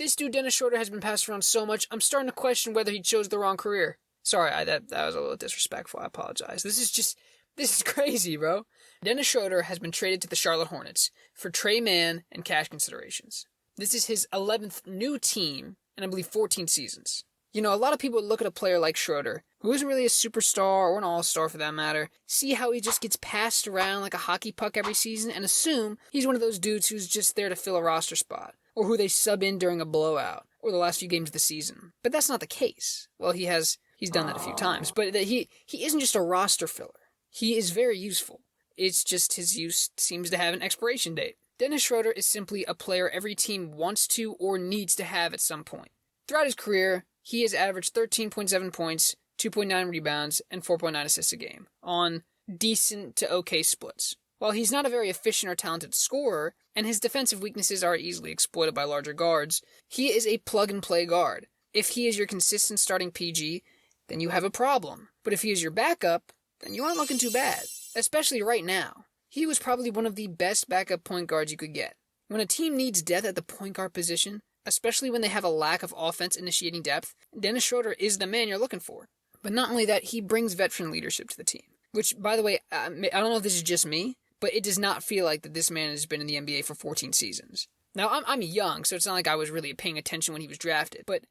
This dude, Dennis Schroder, has been passed around so much, I'm starting to question whether he chose the wrong career. Sorry, that was a little disrespectful. I apologize. This is crazy, bro. Dennis Schroder has been traded to the Charlotte Hornets for Trey Mann and cash considerations. This is his 11th new team in, I believe, 14 seasons. You know, a lot of people look at a player like Schroder, who isn't really a superstar or an all-star for that matter, see how he just gets passed around like a hockey puck every season, and assume he's one of those dudes who's just there to fill a roster spot, or who they sub in during a blowout, or the last few games of the season. But that's not the case. Well, he's done that a few times, but he isn't just a roster filler. He is very useful. It's just his use seems to have an expiration date. Dennis Schroder is simply a player every team wants to or needs to have at some point. Throughout his career, he has averaged 13.7 points, 2.9 rebounds, and 4.9 assists a game on decent to okay splits. While he's not a very efficient or talented scorer, and his defensive weaknesses are easily exploited by larger guards, he is a plug-and-play guard. If he is your consistent starting PG, then you have a problem. But if he is your backup, then you aren't looking too bad. Especially right now. He was probably one of the best backup point guards you could get. When a team needs depth at the point guard position, especially when they have a lack of offense-initiating depth, Dennis Schroder is the man you're looking for. But not only that, he brings veteran leadership to the team. Which, by the way, I don't know if this is just me, but it does not feel like that this man has been in the NBA for 14 seasons. Now, I'm young, so it's not like I was really paying attention when he was drafted, but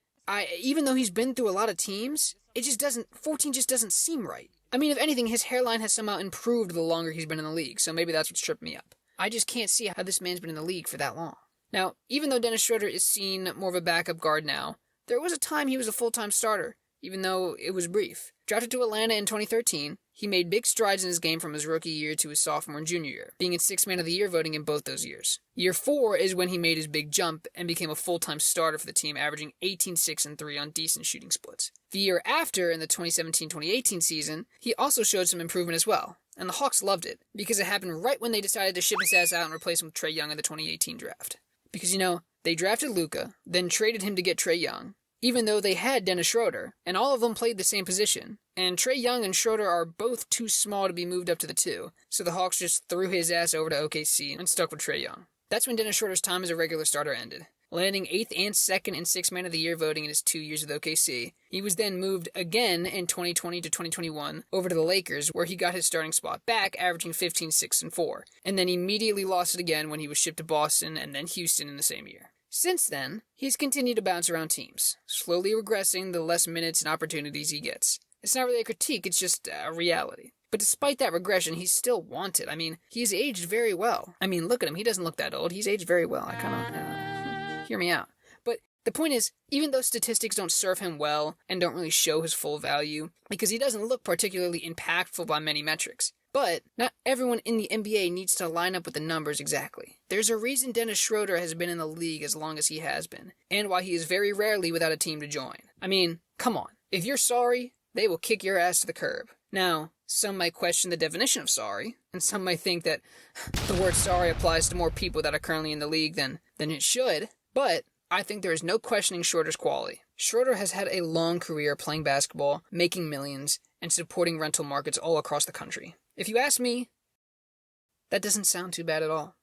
even though he's been through a lot of teams, 14 just doesn't seem right. I mean, if anything, his hairline has somehow improved the longer he's been in the league, so maybe that's what's tripped me up. I just can't see how this man's been in the league for that long. Now, even though Dennis Schroder is seen more of a backup guard now, there was a time he was a full-time starter, even though it was brief. Drafted to Atlanta in 2013, he made big strides in his game from his rookie year to his sophomore and junior year, being in Sixth Man of the Year voting in both those years. Year 4 is when he made his big jump and became a full-time starter for the team, averaging 18, 6, and 3 on decent shooting splits. The year after, in the 2017-2018 season, he also showed some improvement as well, and the Hawks loved it, because it happened right when they decided to ship his ass out and replace him with Trae Young in the 2018 draft. Because, they drafted Luka, then traded him to get Trae Young, even though they had Dennis Schroder, and all of them played the same position. And Trae Young and Schroder are both too small to be moved up to the 2, so the Hawks just threw his ass over to OKC and stuck with Trae Young. That's when Dennis Schroder's time as a regular starter ended, landing 8th and 2nd in Sixth Man of the Year voting in his 2 years with OKC. He was then moved again in 2020 to 2021 over to the Lakers, where he got his starting spot back, averaging 15, 6, and 4, and then immediately lost it again when he was shipped to Boston and then Houston in the same year. Since then, he's continued to bounce around teams, slowly regressing the less minutes and opportunities he gets. It's not really a critique, it's just a reality. But despite that regression, he's still wanted. I mean, he's aged very well. I mean, look at him, he doesn't look that old. He's aged very well. Hear me out. But the point is, even though statistics don't serve him well and don't really show his full value, because he doesn't look particularly impactful by many metrics, but not everyone in the NBA needs to line up with the numbers exactly. There's a reason Dennis Schroder has been in the league as long as he has been, and why he is very rarely without a team to join. I mean, come on. If you're sorry, they will kick your ass to the curb. Now, some might question the definition of sorry, and some might think that the word sorry applies to more people that are currently in the league than it should, but I think there is no questioning Schroder's quality. Schroder has had a long career playing basketball, making millions, and supporting rental markets all across the country. If you ask me, that doesn't sound too bad at all.